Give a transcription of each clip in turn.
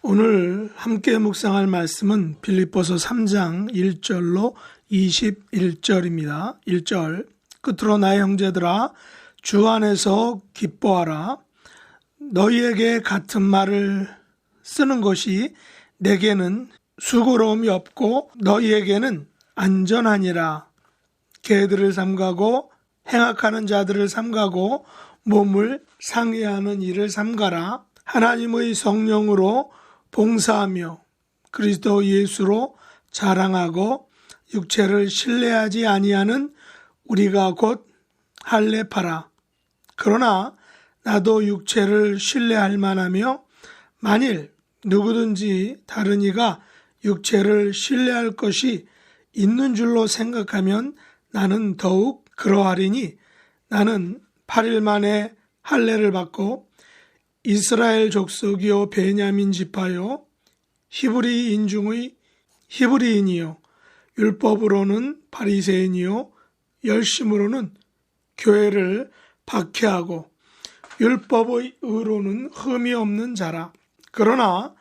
오늘 함께 묵상할 말씀은 빌립보서 3장 1절로 21절입니다. 1절 끝으로 나의 형제들아 주 안에서 기뻐하라. 너희에게 같은 말을 쓰는 것이 내게는 수고로움이 없고 너희에게는 안전하니라. 개들을 삼가고 행악하는 자들을 삼가고 몸을 상해하는 일을 삼가라. 하나님의 성령으로 봉사하며 그리스도 예수로 자랑하고 육체를 신뢰하지 아니하는 우리가 곧 할례파라. 그러나 나도 육체를 신뢰할 만하며 만일 누구든지 다른 이가 육체를 신뢰할 것이 있는 줄로 생각하면 나는 더욱 그러하리니 나는 8일 만에 할례를 받고 이스라엘 족속이요 베냐민 지파요 히브리인 중의 히브리인이요 율법으로는 바리새인이요 열심으로는 교회를 박해하고 율법의 의로는 흠이 없는 자라. 그러나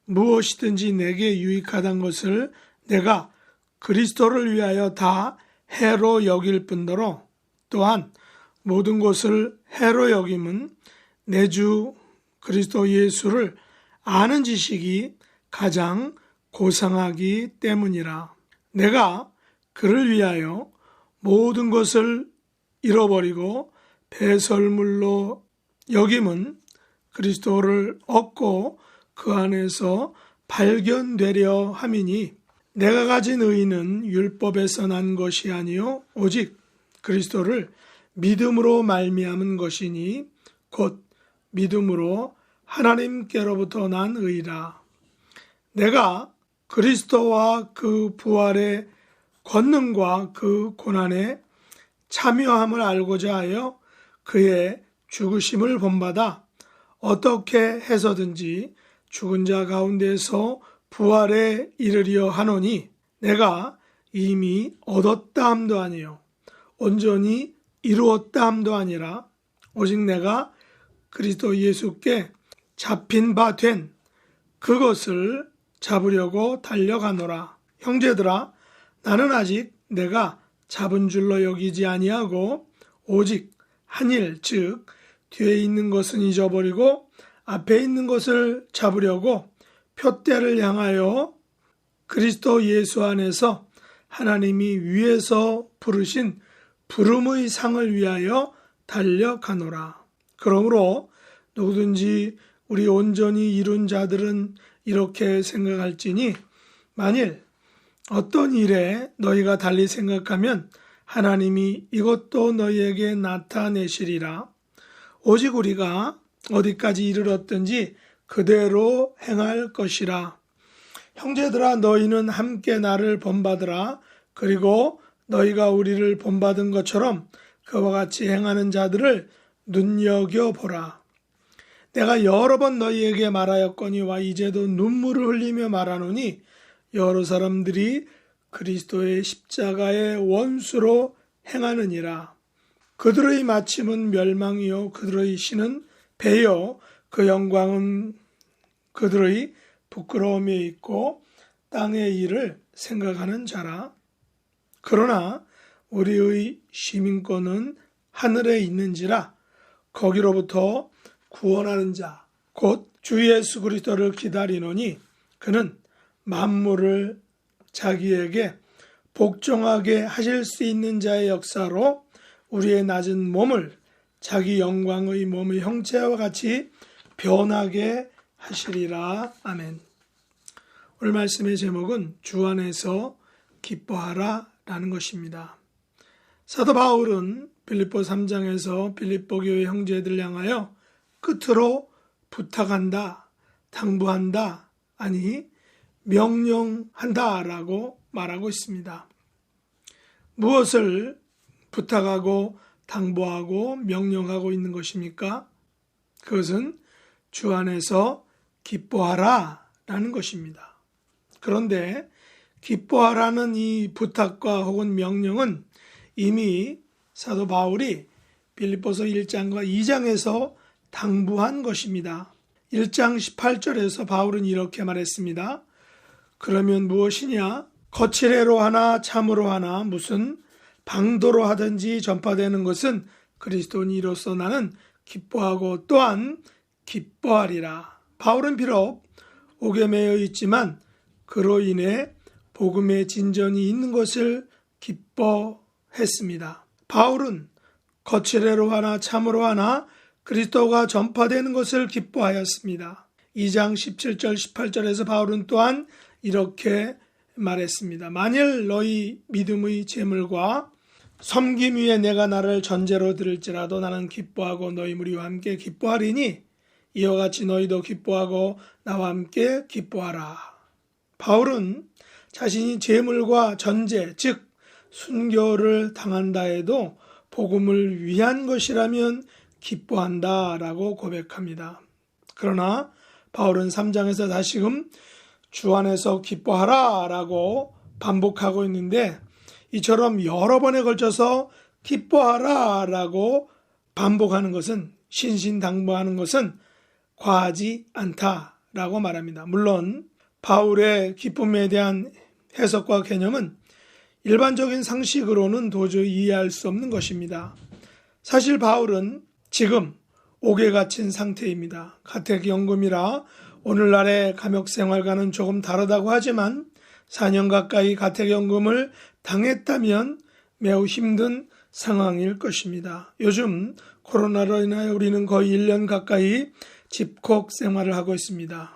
무엇이든지 내게 유익하단 것을 내가 그리스도를 위하여 다 해로 여길 뿐더러 또한 모든 것을 해로 여김은 내 주 그리스도 예수를 아는 지식이 가장 고상하기 때문이라. 내가 그를 위하여 모든 것을 잃어버리고 배설물로 여김은 그리스도를 얻고 그 안에서 발견되려 함이니 내가 가진 의는 율법에서 난 것이 아니요 오직 그리스도를 믿음으로 말미암은 것이니 곧 믿음으로 하나님께로부터 난 의라. 내가 그리스도와 그 부활의 권능과 그 고난에 참여함을 알고자 하여 그의 죽으심을 본받아 어떻게 해서든지 죽은 자 가운데서 부활에 이르려 하노니 내가 이미 얻었다 함도 아니요 온전히 이루었다 함도 아니라 오직 내가 그리스도 예수께 잡힌 바 된 그것을 잡으려고 달려가노라. 형제들아 나는 아직 내가 잡은 줄로 여기지 아니하고 오직 한 일 즉 뒤에 있는 것은 잊어버리고 앞에 있는 것을 잡으려고 표대를 향하여 그리스도 예수 안에서 하나님이 위에서 부르신 부름의 상을 위하여 달려가노라. 그러므로 누구든지 우리 온전히 이룬 자들은 이렇게 생각할지니 만일 어떤 일에 너희가 달리 생각하면 하나님이 이것도 너희에게 나타내시리라. 오직 우리가 어디까지 이르렀든지 그대로 행할 것이라. 형제들아 너희는 함께 나를 본받으라. 그리고 너희가 우리를 본받은 것처럼 그와 같이 행하는 자들을 눈여겨보라. 내가 여러 번 너희에게 말하였거니와 이제도 눈물을 흘리며 말하노니 여러 사람들이 그리스도의 십자가의 원수로 행하느니라. 그들의 마침은 멸망이요 그들의 신은 배요 그 영광은 그들의 부끄러움에 있고 땅의 일을 생각하는 자라. 그러나 우리의 시민권은 하늘에 있는지라 거기로부터 구원하는 자 곧 주 예수 그리스도를 기다리노니 그는 만물을 자기에게 복종하게 하실 수 있는 자의 역사로 우리의 낮은 몸을 자기 영광의 몸의 형체와 같이 변하게 하시리라. 아멘. 오늘 말씀의 제목은 주 안에서 기뻐하라 라는 것입니다. 사도 바울은 빌립보 3장에서 빌립보 교회 형제들 향하여 끝으로 부탁한다, 당부한다, 아니 명령한다 라고 말하고 있습니다. 무엇을 부탁하고 당부하고 명령하고 있는 것입니까? 그것은 주 안에서 기뻐하라 라는 것입니다. 그런데 기뻐하라는 이 부탁과 혹은 명령은 이미 사도 바울이 빌립보서 1장과 2장에서 당부한 것입니다. 1장 18절에서 바울은 이렇게 말했습니다. 그러면 무엇이냐? 거칠애로 하나 참으로 하나 무슨 방도로 하든지 전파되는 것은 그리스도인으로서 나는 기뻐하고 또한 기뻐하리라. 바울은 비록 옥에 매여 있지만 그로 인해 복음의 진전이 있는 것을 기뻐했습니다. 바울은 거칠애로 하나 참으로 하나 그리스도가 전파되는 것을 기뻐하였습니다. 2장 17절 18절에서 바울은 또한 이렇게 말했습니다. 만일 너희 믿음의 재물과 섬김 위에 내가 나를 전제로 들을지라도 나는 기뻐하고 너희 무리와 함께 기뻐하리니 이와 같이 너희도 기뻐하고 나와 함께 기뻐하라. 바울은 자신이 재물과 전제 즉 순교를 당한다 해도 복음을 위한 것이라면 기뻐한다라고 고백합니다. 그러나 바울은 3장에서 다시금 주 안에서 기뻐하라 라고 반복하고 있는데 이처럼 여러 번에 걸쳐서 기뻐하라 라고 반복하는 것은 신신당부하는 것은 과하지 않다라고 말합니다. 물론 바울의 기쁨에 대한 해석과 개념은 일반적인 상식으로는 도저히 이해할 수 없는 것입니다. 사실 바울은 지금 옥에 갇힌 상태입니다. 가택연금이라 오늘날의 감옥생활과는 조금 다르다고 하지만 4년 가까이 가택연금을 당했다면 매우 힘든 상황일 것입니다. 요즘 코로나로 인하여 우리는 거의 1년 가까이 집콕 생활을 하고 있습니다.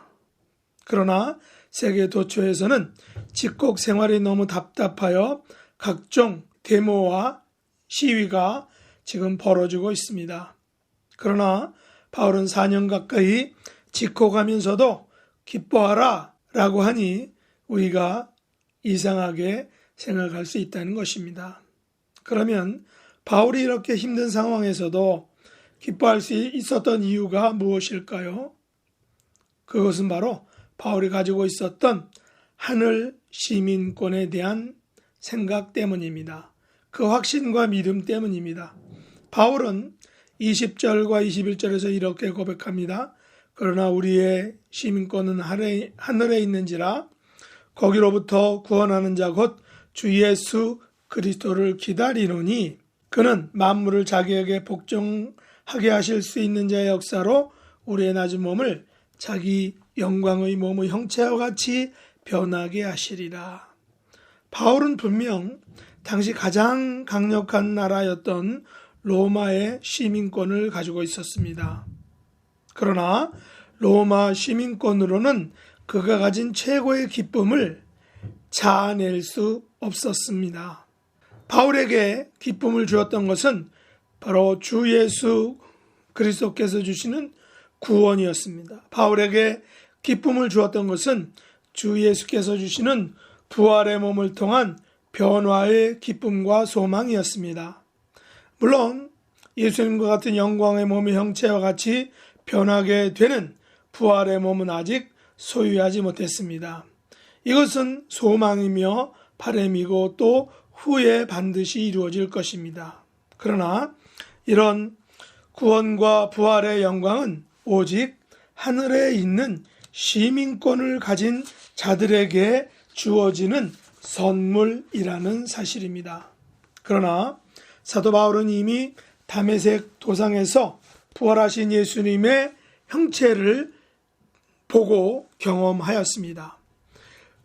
그러나 세계 도처에서는 집콕 생활이 너무 답답하여 각종 데모와 시위가 지금 벌어지고 있습니다. 그러나 바울은 4년 가까이 집콕하면서도 기뻐하라 라고 하니 우리가 이상하게 생각할 수 있다는 것입니다. 그러면 바울이 이렇게 힘든 상황에서도 기뻐할 수 있었던 이유가 무엇일까요? 그것은 바로 바울이 가지고 있었던 하늘 시민권에 대한 생각 때문입니다. 그 확신과 믿음 때문입니다. 바울은 20절과 21절에서 이렇게 고백합니다. 그러나 우리의 시민권은 하늘에 있는지라 거기로부터 구원하는 자 곧 주 예수 그리스도를 기다리노니 그는 만물을 자기에게 복종하게 하실 수 있는 자의 역사로 우리의 낮은 몸을 자기 영광의 몸의 형체와 같이 변하게 하시리라. 바울은 분명 당시 가장 강력한 나라였던 로마의 시민권을 가지고 있었습니다. 그러나 로마 시민권으로는 그가 가진 최고의 기쁨을 자아낼 수 없었습니다. 바울에게 기쁨을 주었던 것은 바로 주 예수 그리스도께서 주시는 구원이었습니다. 바울에게 기쁨을 주었던 것은 주 예수께서 주시는 부활의 몸을 통한 변화의 기쁨과 소망이었습니다. 물론 예수님과 같은 영광의 몸의 형체와 같이 변하게 되는 부활의 몸은 아직 소유하지 못했습니다. 이것은 소망이며 바람이고 또 후에 반드시 이루어질 것입니다. 그러나 이런 구원과 부활의 영광은 오직 하늘에 있는 시민권을 가진 자들에게 주어지는 선물이라는 사실입니다. 그러나 사도 바울은 이미 다메섹 도상에서 부활하신 예수님의 형체를 보고 경험하였습니다.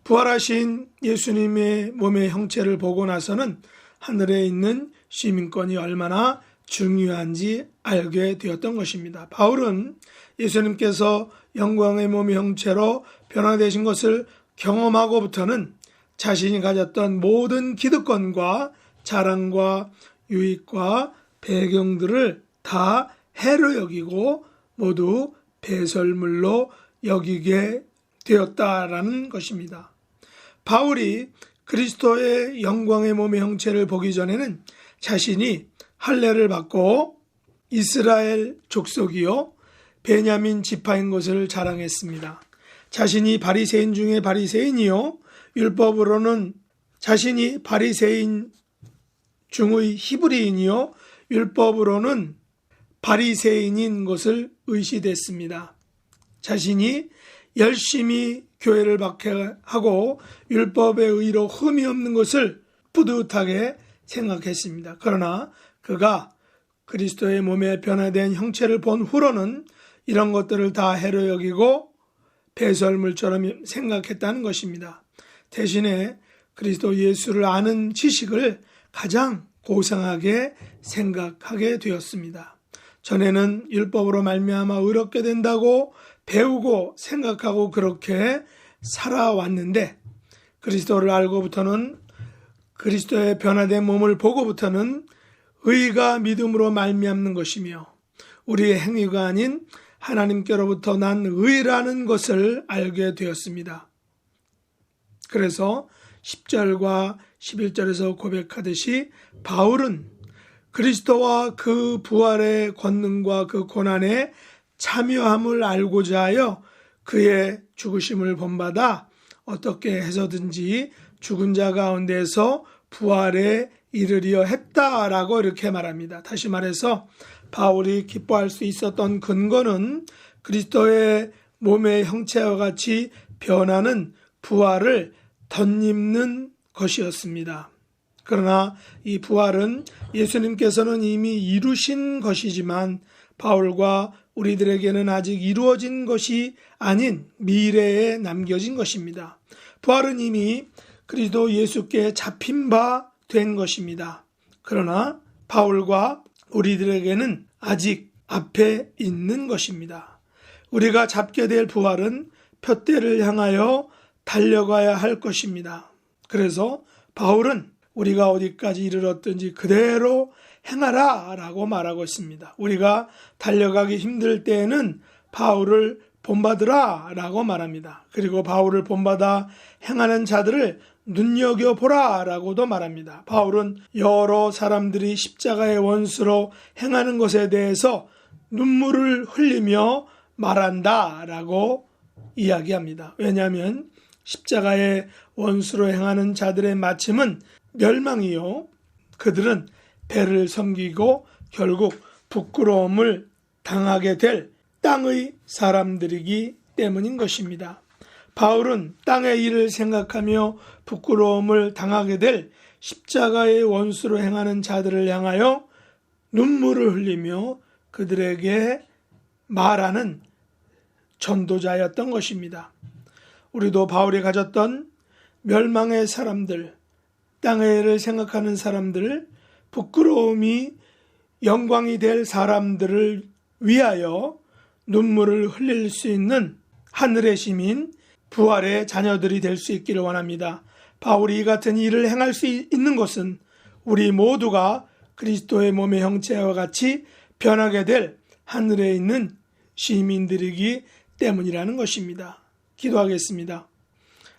부활하신 예수님의 몸의 형체를 보고 나서는 하늘에 있는 시민권이 얼마나 중요한지 알게 되었던 것입니다. 바울은 예수님께서 영광의 몸의 형체로 변화되신 것을 경험하고부터는 자신이 가졌던 모든 기득권과 자랑과 유익과 배경들을 다 해로 여기고 모두 배설물로 여기게 되었다라는 것입니다. 바울이 그리스도의 영광의 몸의 형체를 보기 전에는 자신이 할례를 받고 이스라엘 족속이요 베냐민 지파인 것을 자랑했습니다. 자신이 바리새인 중에 바리새인이요 율법으로는 자신이 바리새인 중의 히브리인이요 율법으로는 바리새인인 것을 의시됐습니다. 자신이 열심히 교회를 박해하고 율법의 의로 흠이 없는 것을 뿌듯하게 생각했습니다. 그러나 그가 그리스도의 몸에 변화된 형체를 본 후로는 이런 것들을 다 해로 여기고 배설물처럼 생각했다는 것입니다. 대신에 그리스도 예수를 아는 지식을 가장 고상하게 생각하게 되었습니다. 전에는 율법으로 말미암아 의롭게 된다고 배우고 생각하고 그렇게 살아왔는데 그리스도를 알고부터는 그리스도의 변화된 몸을 보고부터는 의가 믿음으로 말미암는 것이며 우리의 행위가 아닌 하나님께로부터 난 의라는 것을 알게 되었습니다. 그래서 10절과 11절에서 고백하듯이 바울은 그리스도와 그 부활의 권능과 그 고난에 참여함을 알고자 하여 그의 죽으심을 본받아 어떻게 해서든지 죽은 자 가운데서 부활에 이르려 했다라고 이렇게 말합니다. 다시 말해서 바울이 기뻐할 수 있었던 근거는 그리스도의 몸의 형체와 같이 변하는 부활을 덧입는 것이었습니다. 그러나 이 부활은 예수님께서는 이미 이루신 것이지만 바울과 우리들에게는 아직 이루어진 것이 아닌 미래에 남겨진 것입니다. 부활은 이미 그리스도 예수께 잡힌 바 된 것입니다. 그러나 바울과 우리들에게는 아직 앞에 있는 것입니다. 우리가 잡게 될 부활은 표대를 향하여 달려가야 할 것입니다. 그래서 바울은 우리가 어디까지 이르렀든지 그대로 행하라 라고 말하고 있습니다. 우리가 달려가기 힘들 때에는 바울을 본받으라 라고 말합니다. 그리고 바울을 본받아 행하는 자들을 눈여겨보라 라고도 말합니다. 바울은 여러 사람들이 십자가의 원수로 행하는 것에 대해서 눈물을 흘리며 말한다 라고 이야기합니다. 왜냐하면 십자가의 원수로 행하는 자들의 마침은 멸망이요 그들은 배를 섬기고 결국 부끄러움을 당하게 될 땅의 사람들이기 때문인 것입니다. 바울은 땅의 일을 생각하며 부끄러움을 당하게 될 십자가의 원수로 행하는 자들을 향하여 눈물을 흘리며 그들에게 말하는 전도자였던 것입니다. 우리도 바울이 가졌던 멸망의 사람들, 땅의 일을 생각하는 사람들, 부끄러움이 영광이 될 사람들을 위하여 눈물을 흘릴 수 있는 하늘의 시민, 부활의 자녀들이 될 수 있기를 원합니다. 바울이 이 같은 일을 행할 수 있는 것은 우리 모두가 그리스도의 몸의 형체와 같이 변하게 될 하늘에 있는 시민들이기 때문이라는 것입니다. 기도하겠습니다.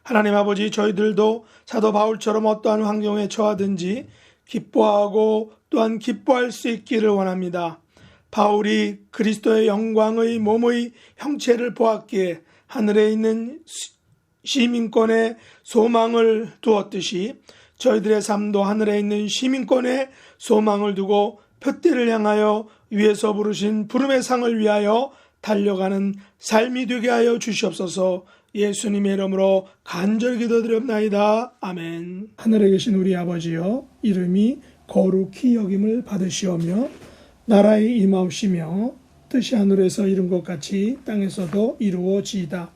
하나님 아버지, 저희들도 사도 바울처럼 어떠한 환경에 처하든지 기뻐하고 또한 기뻐할 수 있기를 원합니다. 바울이 그리스도의 영광의 몸의 형체를 보았기에 하늘에 있는 시민권에 소망을 두었듯이 저희들의 삶도 하늘에 있는 시민권에 소망을 두고 표대를 향하여 위에서 부르신 부름의 상을 위하여 달려가는 삶이 되게 하여 주시옵소서. 예수님의 이름으로 간절히 기도드립나이다. 아멘. 하늘에 계신 우리 아버지여, 이름이 거룩히 여김을 받으시오며 나라의 임하옵시며 뜻이 하늘에서 이룬 것 같이 땅에서도 이루어지이다.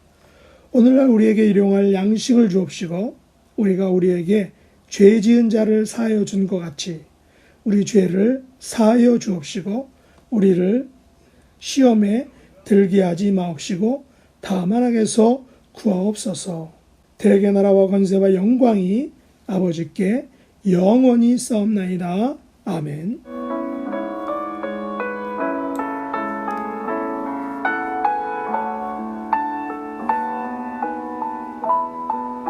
오늘날 우리에게 일용할 양식을 주옵시고 우리가 우리에게 죄 지은 자를 사하여 준 것 같이 우리 죄를 사하여 주옵시고 우리를 시험에 들게 하지 마옵시고 다만 악에서 구하옵소서. 대개 나라와 권세와 영광이 아버지께 영원히 싸움나이다. 아멘.